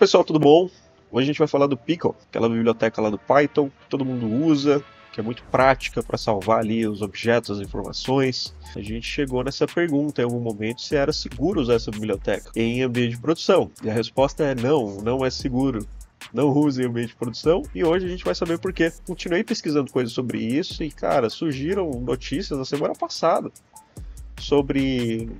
pessoal, tudo bom? Hoje a gente vai falar do Pickle, aquela biblioteca lá do Python que todo mundo usa, que é muito prática para salvar ali os objetos, as informações. A gente chegou nessa pergunta em algum momento se era seguro usar essa biblioteca em ambiente de produção. E a resposta é não, não é seguro. Não use em ambiente de produção, e hoje a gente vai saber por quê. Continuei pesquisando coisas sobre isso e, cara, surgiram notícias na semana passada sobre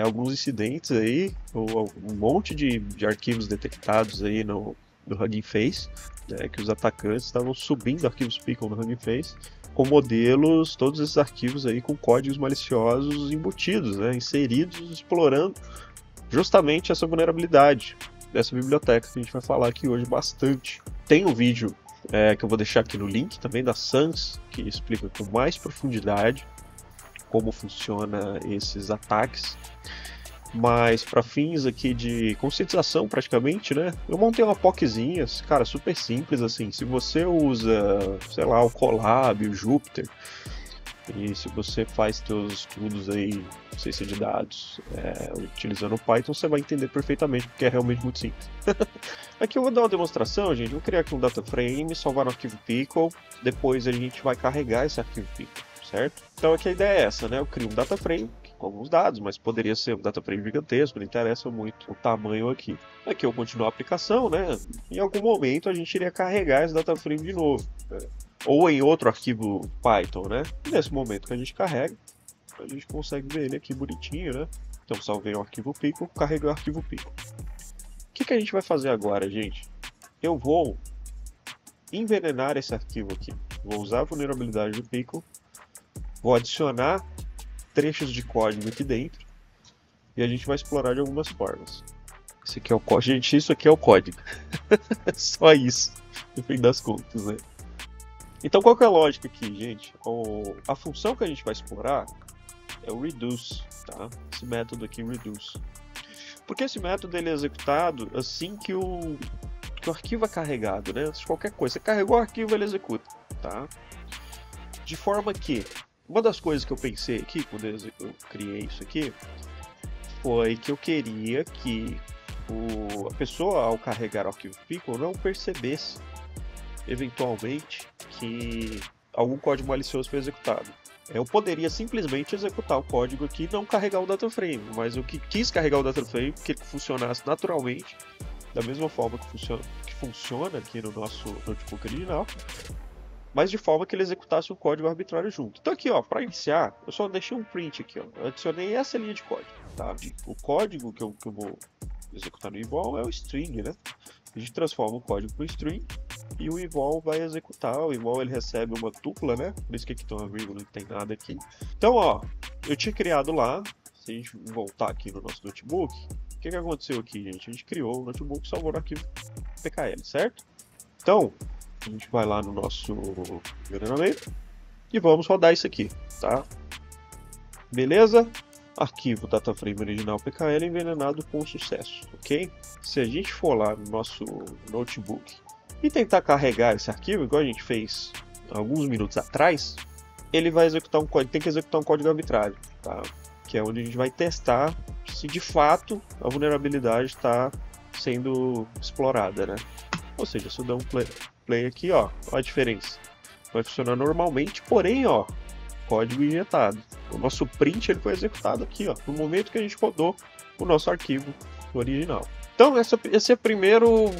alguns incidentes aí, ou um monte de arquivos detectados aí no Hugging Face, né, que os atacantes estavam subindo arquivos Pickle no Hugging Face com modelos, todos esses arquivos aí com códigos maliciosos embutidos, né, inseridos, explorando justamente essa vulnerabilidade dessa biblioteca que a gente vai falar aqui hoje bastante. Tem um vídeo que eu vou deixar aqui no link também da SANS, que explica com mais profundidade como funciona esses ataques, mas para fins aqui de conscientização praticamente, né, eu montei uma POCzinha, cara, super simples assim. Se você usa, sei lá, o Colab, o Jupyter, e se você faz seus estudos aí, ciência de dados, utilizando o Python, você vai entender perfeitamente, porque é realmente muito simples. Aqui eu vou dar uma demonstração, gente. Vou criar aqui um data frame, salvar no arquivo Pickle, depois a gente vai carregar esse arquivo Pickle, certo? Então aqui a ideia é essa, né? Eu crio um data frame com alguns dados, mas poderia ser um data frame gigantesco, não interessa muito o tamanho aqui. Aqui eu continuo a aplicação, né? Em algum momento a gente iria carregar esse data frame de novo, né? Ou em outro arquivo Python, né? E nesse momento que a gente carrega, a gente consegue ver ele aqui bonitinho, né? Então salvei o arquivo Pickle, carreguei o arquivo Pickle. O que a gente vai fazer agora, gente? Eu vou envenenar esse arquivo aqui. Vou usar a vulnerabilidade do Pickle, vou adicionar trechos de código aqui dentro e a gente vai explorar de algumas formas. Esse aqui é o código. Gente, isso aqui é o código. Só isso, no fim das contas, né? Então qual que é a lógica aqui, gente? A função que a gente vai explorar é o reduce, tá? Esse método aqui, reduce. Porque esse método ele é executado assim que o arquivo é carregado, né? Antes de qualquer coisa. Você carregou o arquivo, ele executa, tá? De forma que, uma das coisas que eu pensei aqui, quando eu criei isso aqui, foi que eu queria que a pessoa, ao carregar o arquivo Pickle, não percebesse eventualmente que algum código malicioso foi executado. Eu poderia simplesmente executar o código aqui e não carregar o data frame, mas eu quis carregar o data frame que ele funcionasse naturalmente, da mesma forma que funciona aqui no nosso notebook original, mas de forma que ele executasse um código arbitrário junto. Então aqui, ó, para iniciar, eu só deixei um print aqui, ó. Eu adicionei essa linha de código, tá? O código que eu vou executar no eval é o string, né? A gente transforma o código para o string e o eval vai executar. O eval ele recebe uma tupla, né? Por isso que aqui tem uma vírgula, não tem nada aqui. Então, ó, eu tinha criado lá. Se a gente voltar aqui no nosso notebook, o que aconteceu aqui, gente? A gente criou o notebook e salvou no arquivo PKL, certo? Então, a gente vai lá no nosso envenenamento e vamos rodar isso aqui, tá? Beleza? Arquivo dataframe original PKL envenenado com sucesso, ok? Se a gente for lá no nosso notebook e tentar carregar esse arquivo, igual a gente fez alguns minutos atrás, ele vai executar um código, tem que executar um código arbitrário, tá? Que é onde a gente vai testar se de fato a vulnerabilidade está sendo explorada, né? Ou seja, se eu der um play aqui, ó a diferença. Vai funcionar normalmente, porém, ó, código injetado. O nosso print ele foi executado aqui, ó, no momento que a gente rodou o nosso arquivo original. Então, esse é o primeiro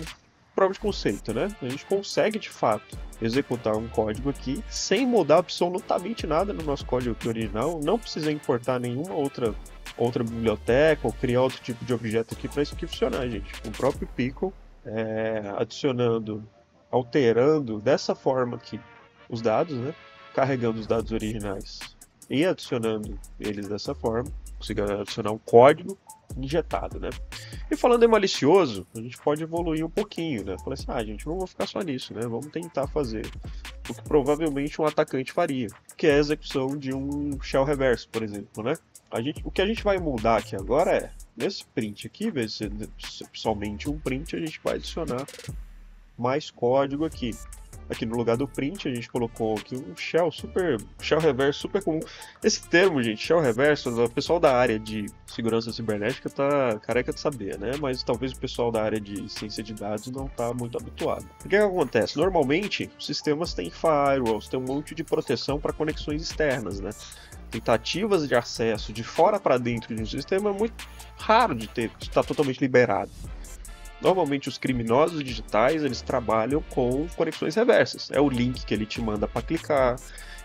prova de conceito, né? A gente consegue, de fato, executar um código aqui sem mudar absolutamente nada no nosso código aqui original. Não precisa importar nenhuma outra biblioteca ou criar outro tipo de objeto aqui para isso aqui funcionar, gente. O próprio Pickle, alterando dessa forma aqui os dados, né? Carregando os dados originais e adicionando eles dessa forma, consigo adicionar um código injetado, né? E falando em malicioso, a gente pode evoluir um pouquinho, né? Falar assim, gente, não vou ficar só nisso, né? Vamos tentar fazer o que provavelmente um atacante faria, que é a execução de um shell reverso, por exemplo, né? O que a gente vai mudar aqui agora é, nesse print aqui, em vez de ser somente um print, a gente vai adicionar mais código aqui. Aqui no lugar do print a gente colocou aqui um shell reverso super comum. Esse termo, gente, shell reverso, o pessoal da área de segurança cibernética tá careca de saber, né? Mas talvez o pessoal da área de ciência de dados não tá muito habituado. O que acontece? Normalmente, os sistemas têm firewalls, tem um monte de proteção para conexões externas, né? Tentativas de acesso de fora para dentro de um sistema é muito raro de estar totalmente liberado. Normalmente os criminosos digitais, eles trabalham com conexões reversas. É o link que ele te manda para clicar,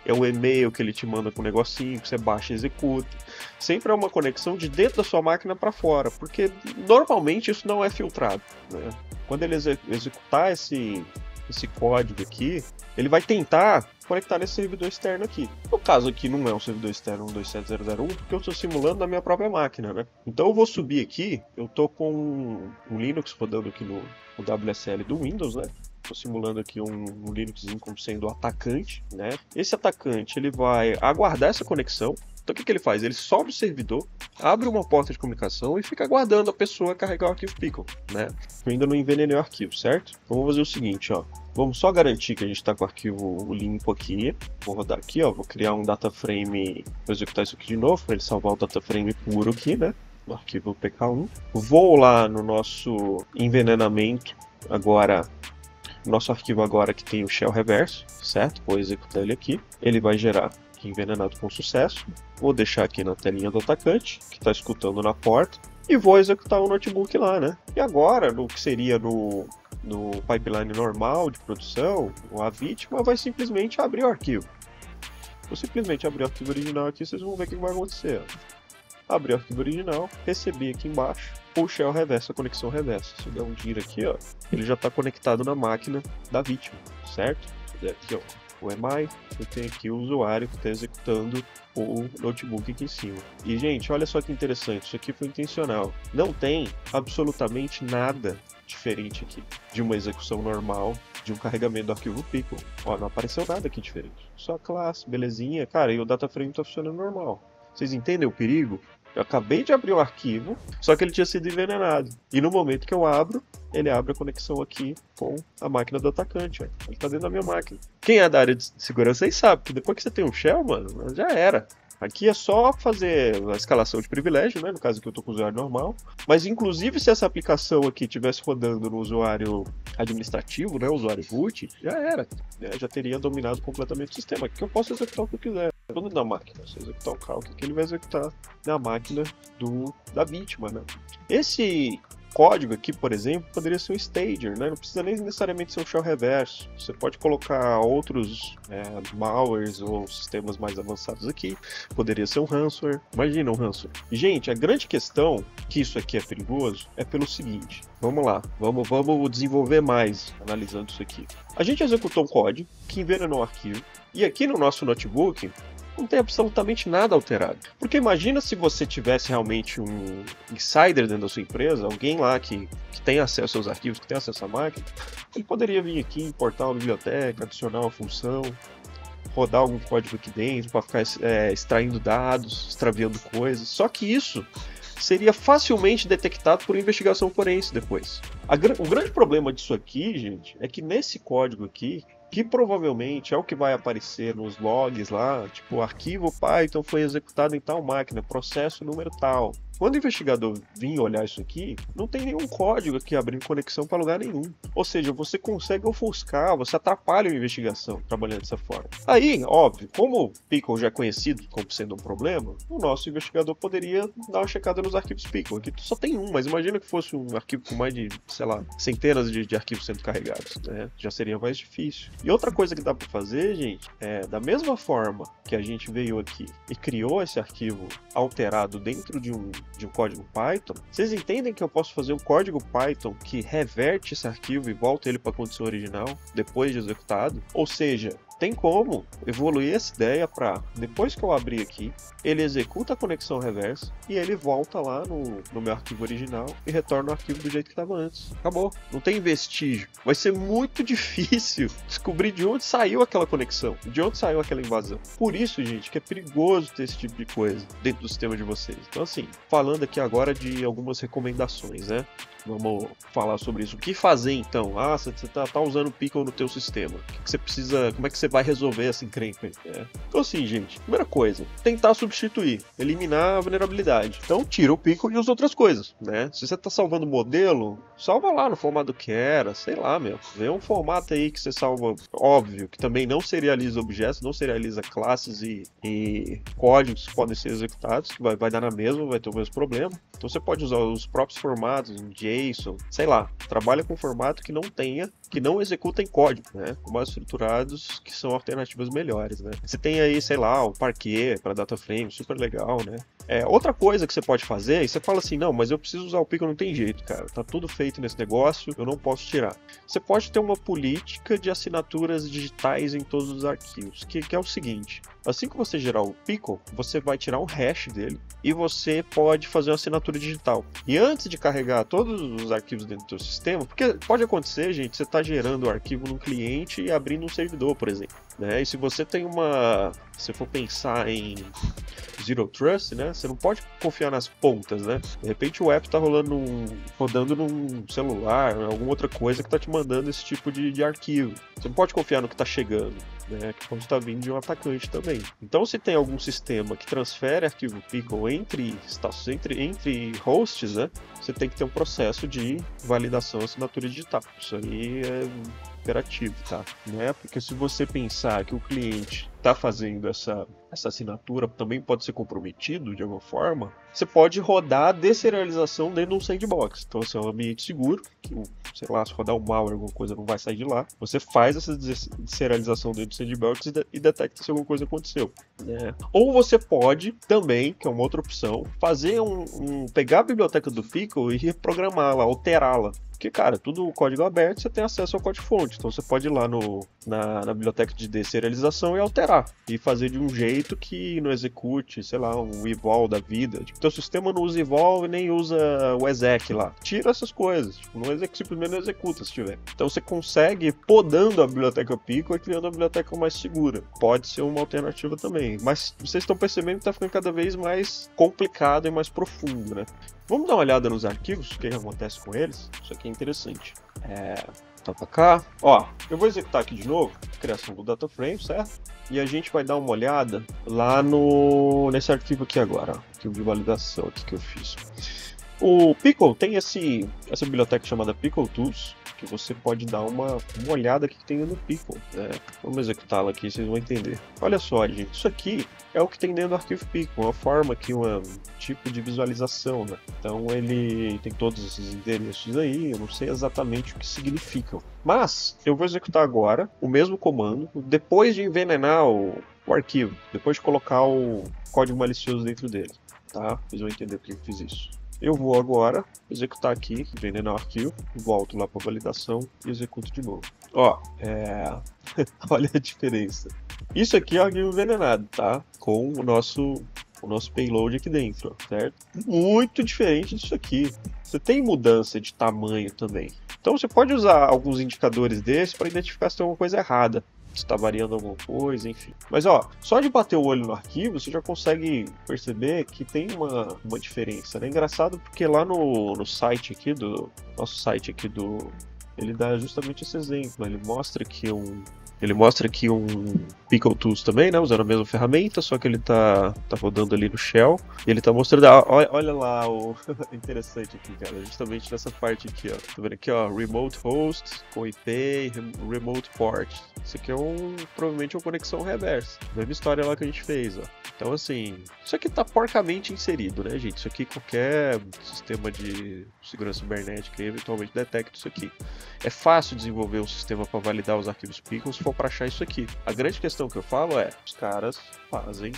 é o e-mail que ele te manda com um negocinho que você baixa e executa. Sempre é uma conexão de dentro da sua máquina para fora, porque normalmente isso não é filtrado, né? Quando ele executar esse código aqui, ele vai tentar conectar nesse servidor externo aqui. No caso aqui não é um servidor externo 127.0.0.1, porque eu estou simulando na minha própria máquina, né? Então eu vou subir aqui, eu estou com um Linux rodando aqui no WSL do Windows, né? Estou simulando aqui um Linuxzinho como sendo o atacante, né? Esse atacante, ele vai aguardar essa conexão. Então o que ele faz? Ele sobe o servidor, abre uma porta de comunicação e fica aguardando a pessoa carregar o arquivo Pickle, né? Eu ainda não envenenei o arquivo, certo? Então vamos fazer o seguinte, ó. Vamos só garantir que a gente está com o arquivo limpo aqui. Vou rodar aqui, ó. Vou criar um data frame. Vou executar isso aqui de novo para ele salvar o data frame puro aqui, né? No arquivo PK1. Vou lá no nosso envenenamento agora. Nosso arquivo agora que tem o shell reverso, certo? Vou executar ele aqui. Ele vai gerar envenenado com sucesso. Vou deixar aqui na telinha do atacante, que está escutando na porta. E vou executar o notebook lá, né? E agora, no que seria no pipeline normal de produção, a vítima vai simplesmente abrir o arquivo. Vou simplesmente abrir o arquivo original aqui, vocês vão ver o que vai acontecer. Abrir o arquivo original, receber aqui embaixo o shell reverso, a conexão reversa. Se eu der um giro aqui, ó, ele já está conectado na máquina da vítima, certo? Aqui, ó, o EMI, eu tenho aqui o usuário que está executando o notebook aqui em cima. E, gente, olha só que interessante, isso aqui foi intencional. Não tem absolutamente nada diferente aqui de uma execução normal de um carregamento do arquivo Pickle. Ó, não apareceu nada aqui diferente. Só a classe, belezinha. Cara, e o data frame está funcionando normal. Vocês entendem o perigo? Eu acabei de abrir o arquivo, só que ele tinha sido envenenado. E no momento que eu abro, ele abre a conexão aqui com a máquina do atacante. Ó. Ele está dentro da minha máquina. Quem é da área de segurança aí sabe que depois que você tem um shell, mano, já era. Aqui é só fazer a escalação de privilégio, né? No caso aqui eu estou com o usuário normal. Mas inclusive se essa aplicação aqui estivesse rodando no usuário administrativo, né? O usuário root, já era. Né? Já teria dominado completamente o sistema. Aqui eu posso executar o que eu quiser. Tudo na máquina. Se eu executar o calc aqui, ele vai executar na máquina da vítima, né? Esse código aqui, por exemplo, poderia ser um stager, né? Não precisa nem necessariamente ser um shell reverso. Você pode colocar outros malwares ou sistemas mais avançados aqui. Poderia ser um ransomware. Imagina um ransomware. Gente, a grande questão que isso aqui é perigoso é pelo seguinte. Vamos lá, vamos desenvolver mais analisando isso aqui. A gente executou um código que envenenou o arquivo. E aqui no nosso notebook não tem absolutamente nada alterado. Porque imagina se você tivesse realmente um insider dentro da sua empresa, alguém lá que tem acesso aos arquivos, que tem acesso à máquina, ele poderia vir aqui, importar uma biblioteca, adicionar uma função, rodar algum código aqui dentro para ficar extraindo dados, extraviando coisas. Só que isso seria facilmente detectado por investigação forense depois. O grande problema disso aqui, gente, é que nesse código aqui, que provavelmente é o que vai aparecer nos logs lá, tipo, o arquivo Python foi executado em tal máquina, processo número tal. Quando o investigador vir olhar isso aqui, não tem nenhum código aqui abrindo conexão para lugar nenhum. Ou seja, você consegue ofuscar, você atrapalha a investigação trabalhando dessa forma. Aí, óbvio, como o Pickle já é conhecido como sendo um problema, o nosso investigador poderia dar uma checada nos arquivos Pickle. Aqui só tem um, mas imagina que fosse um arquivo com mais de, sei lá, centenas de arquivos sendo carregados, né? Já seria mais difícil. E outra coisa que dá para fazer, gente, da mesma forma que a gente veio aqui e criou esse arquivo alterado dentro de um código Python, vocês entendem que eu posso fazer um código Python que reverte esse arquivo e volta ele para a condição original depois de executado? Ou seja, tem como evoluir essa ideia para, depois que eu abrir aqui, ele executa a conexão reversa e ele volta lá no meu arquivo original e retorna o arquivo do jeito que estava antes. Acabou. Não tem vestígio. Vai ser muito difícil descobrir de onde saiu aquela conexão, de onde saiu aquela invasão. Por isso, gente, que é perigoso ter esse tipo de coisa dentro do sistema de vocês. Então, assim, falando aqui agora de algumas recomendações, né? Vamos falar sobre isso. O que fazer então? Ah, você tá usando o Pickle no teu sistema. O que você precisa, como é que você vai resolver essa encrenca aí? Então assim, gente, primeira coisa, tentar substituir, eliminar a vulnerabilidade. Então tira o Pickle e usa outras coisas, né? Se você tá salvando o modelo, salva lá no formato que era, sei lá, meu. Vê um formato aí que você salva, óbvio, que também não serializa objetos, não serializa classes e códigos que podem ser executados, que vai dar na mesma, vai ter o mesmo problema. Então você pode usar os próprios formatos, um JSON, sei lá, trabalha com formato que não executa em código, né? Mais estruturados, que são alternativas melhores, né? Você tem aí, sei lá, o Parquet para data frame, super legal, né? Outra coisa que você pode fazer, e você fala assim, não, mas eu preciso usar o Pickle, não tem jeito, cara. Tá tudo feito nesse negócio, eu não posso tirar. Você pode ter uma política de assinaturas digitais em todos os arquivos, que é o seguinte. Assim que você gerar o Pickle, você vai tirar um hash dele e você pode fazer uma assinatura digital. E antes de carregar todos os arquivos dentro do seu sistema, porque pode acontecer, gente, você está gerando o arquivo num cliente e abrindo um servidor, por exemplo. Né? E se você tem se for pensar em Zero Trust, né? Você não pode confiar nas pontas, né? De repente o app está rodando num celular, alguma outra coisa que está te mandando esse tipo de arquivo. Você não pode confiar no que está chegando, né? Que pode estar vindo de um atacante também. Então, se tem algum sistema que transfere arquivo Pickle entre hosts, né? Você tem que ter um processo de validação assinatura digital. Isso aí é imperativo, tá? Né? Porque se você pensar que o cliente está fazendo essa assinatura, também pode ser comprometido de alguma forma, você pode rodar a deserialização dentro de um sandbox. Então, assim, é um ambiente seguro, que, sei lá, se rodar um malware, alguma coisa não vai sair de lá. Você faz essa deserialização dentro do sandbox e detecta se alguma coisa aconteceu. Né? Ou você pode também, que é uma outra opção, fazer pegar a biblioteca do Pickle e reprogramá-la, alterá-la. Porque, cara, tudo código aberto, você tem acesso ao código-fonte. Então você pode ir lá na biblioteca de deserialização e alterar. E fazer de um jeito que não execute, sei lá, um eval da vida. Tipo, teu sistema não usa eval e nem usa o exec lá. Tira essas coisas. Tipo, simplesmente não executa se tiver. Então você consegue, podando a biblioteca Pickle e criando uma biblioteca mais segura. Pode ser uma alternativa também. Mas vocês estão percebendo que está ficando cada vez mais complicado e mais profundo, né? Vamos dar uma olhada nos arquivos, o que acontece com eles. Isso aqui é interessante. Tá pra cá. Ó, eu vou executar aqui de novo, criação do data frame, certo? E a gente vai dar uma olhada lá nesse arquivo aqui agora, ó, arquivo de validação aqui que eu fiz. O Pickle tem essa biblioteca chamada Pickle Tools, que você pode dar uma olhada que tem no Pickle. Né? Vamos executá-la aqui, vocês vão entender. Olha só, gente, isso aqui é o que tem dentro do arquivo Pickle, uma forma aqui, um tipo de visualização. Né? Então ele tem todos esses endereços aí, eu não sei exatamente o que significam. Mas eu vou executar agora o mesmo comando, depois de envenenar o arquivo, depois de colocar o código malicioso dentro dele. Tá? Vocês vão entender por que eu fiz isso. Eu vou agora executar aqui, envenenar o arquivo, volto lá para validação e executo de novo. Ó, olha a diferença. Isso aqui é o arquivo envenenado, tá? Com o nosso payload aqui dentro, certo? Muito diferente disso aqui. Você tem mudança de tamanho também. Então você pode usar alguns indicadores desses para identificar se tem alguma coisa errada. Se está variando alguma coisa, enfim. Mas ó, só de bater o olho no arquivo, você já consegue perceber que tem uma diferença. É engraçado porque lá no site aqui nosso site aqui ele dá justamente esse exemplo. Ele mostra aqui um Pickle Tools também, né? Usando a mesma ferramenta, só que ele tá rodando ali no shell. E ele tá mostrando, olha lá o interessante aqui, cara, justamente nessa parte aqui, ó. Tá vendo aqui, ó, Remote Host com IP, Remote Port. Isso aqui é provavelmente uma conexão reversa. Mesma história lá que a gente fez, ó. Então, assim, isso aqui tá porcamente inserido, né, gente? Isso aqui qualquer sistema de segurança cibernética eventualmente detecta isso aqui. É fácil desenvolver um sistema para validar os arquivos Pickle se for para achar isso aqui. A grande questão que eu falo os caras fazem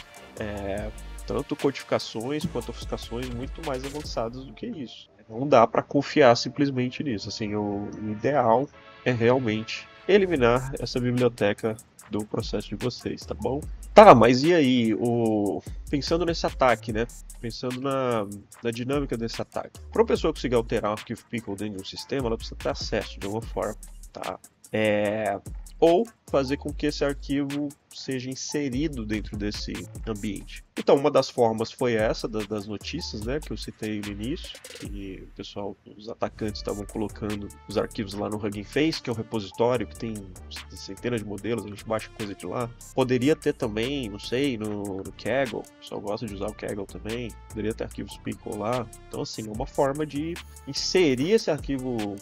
tanto codificações quanto ofuscações muito mais avançadas do que isso. Não dá para confiar simplesmente nisso. Assim, o ideal é realmente eliminar essa biblioteca do processo de vocês, tá bom? Tá, mas e aí, pensando nesse ataque, né? Pensando na dinâmica desse ataque. Para uma pessoa conseguir alterar um arquivo Pickle dentro de um sistema, ela precisa ter acesso de alguma forma, tá? Ou fazer com que esse arquivo seja inserido dentro desse ambiente. Então, uma das formas foi essa, das notícias, né, que eu citei no início, que o pessoal, os atacantes estavam colocando os arquivos lá no Hugging Face, que é um repositório que tem centenas de modelos, a gente baixa coisa de lá. Poderia ter também, não sei, no Kaggle, o pessoal gosta de usar o Kaggle também, poderia ter arquivos Pickle lá. Então, assim, é uma forma de inserir esse arquivo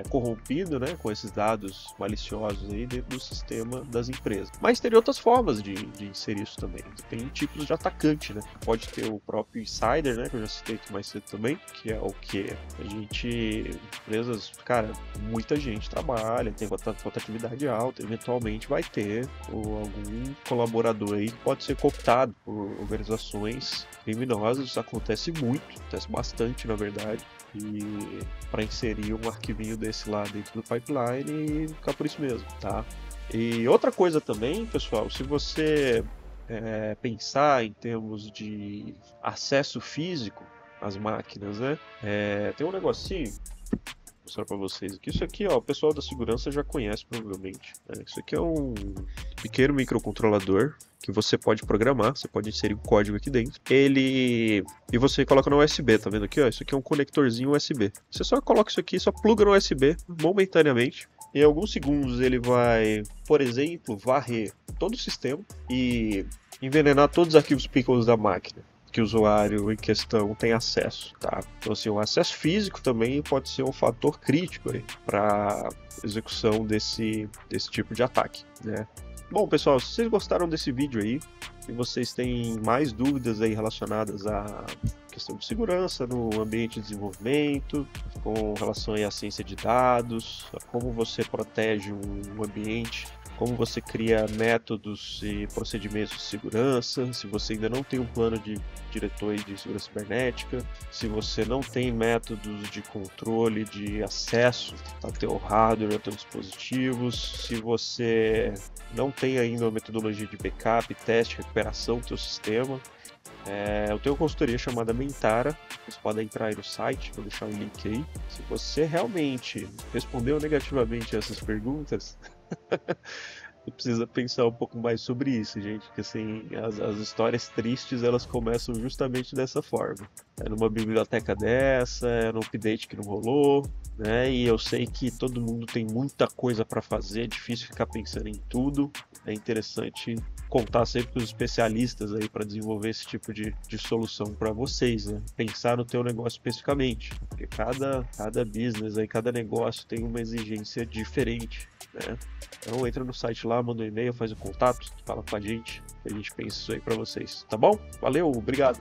corrompido, né, com esses dados maliciosos aí dentro do sistema das empresas. Mas teria outras formas de inserir isso também. Tem tipos de atacante, né? Pode ter o próprio insider, né, que eu já citei aqui mais cedo também, que é o que a gente, empresas, cara, muita gente trabalha, tem rotatividade alta, eventualmente vai ter algum colaborador aí que pode ser cooptado por organizações criminosas. Isso acontece muito, acontece bastante, na verdade. E para inserir um arquivinho desse lá dentro do pipeline e ficar por isso mesmo, tá? E outra coisa também, pessoal, se você pensar em termos de acesso físico às máquinas, né? Tem um negocinho, vou mostrar para vocês aqui. Isso aqui, ó, o pessoal da segurança já conhece provavelmente, né? Isso aqui é um pequeno microcontrolador que você pode programar, você pode inserir um código aqui dentro. E você coloca no USB, tá vendo aqui, ó? Isso aqui é um conectorzinho USB. Você só coloca isso aqui, só pluga no USB momentaneamente. Em alguns segundos ele vai, por exemplo, varrer todo o sistema e envenenar todos os arquivos Pickles da máquina que o usuário em questão tem acesso, tá? Então, assim, o acesso físico também pode ser um fator crítico para execução desse tipo de ataque, né? Bom, pessoal, se vocês gostaram desse vídeo aí e vocês têm mais dúvidas aí relacionadas à questão de segurança no ambiente de desenvolvimento, com relação aí à ciência de dados, a como você protege um ambiente, como você cria métodos e procedimentos de segurança, se você ainda não tem um plano de diretor de segurança cibernética, se você não tem métodos de controle de acesso ao teu hardware, aos teus dispositivos, se você não tem ainda uma metodologia de backup, teste, recuperação do teu sistema, eu tenho uma consultoria chamada Mentara, vocês podem entrar aí no site, vou deixar um link aí. Se você realmente respondeu negativamente essas perguntas, você precisa pensar um pouco mais sobre isso, gente, porque assim, as histórias tristes, elas começam justamente dessa forma. É numa biblioteca dessa, é num update que não rolou, né? E eu sei que todo mundo tem muita coisa para fazer, é difícil ficar pensando em tudo. É interessante contar sempre com os especialistas aí para desenvolver esse tipo de solução para vocês, né? Pensar no teu negócio especificamente, porque cada business aí, cada negócio tem uma exigência diferente, né? Então entra no site lá, manda um e-mail, faz o contato, fala com a gente pensa isso aí para vocês, tá bom? Valeu, obrigado!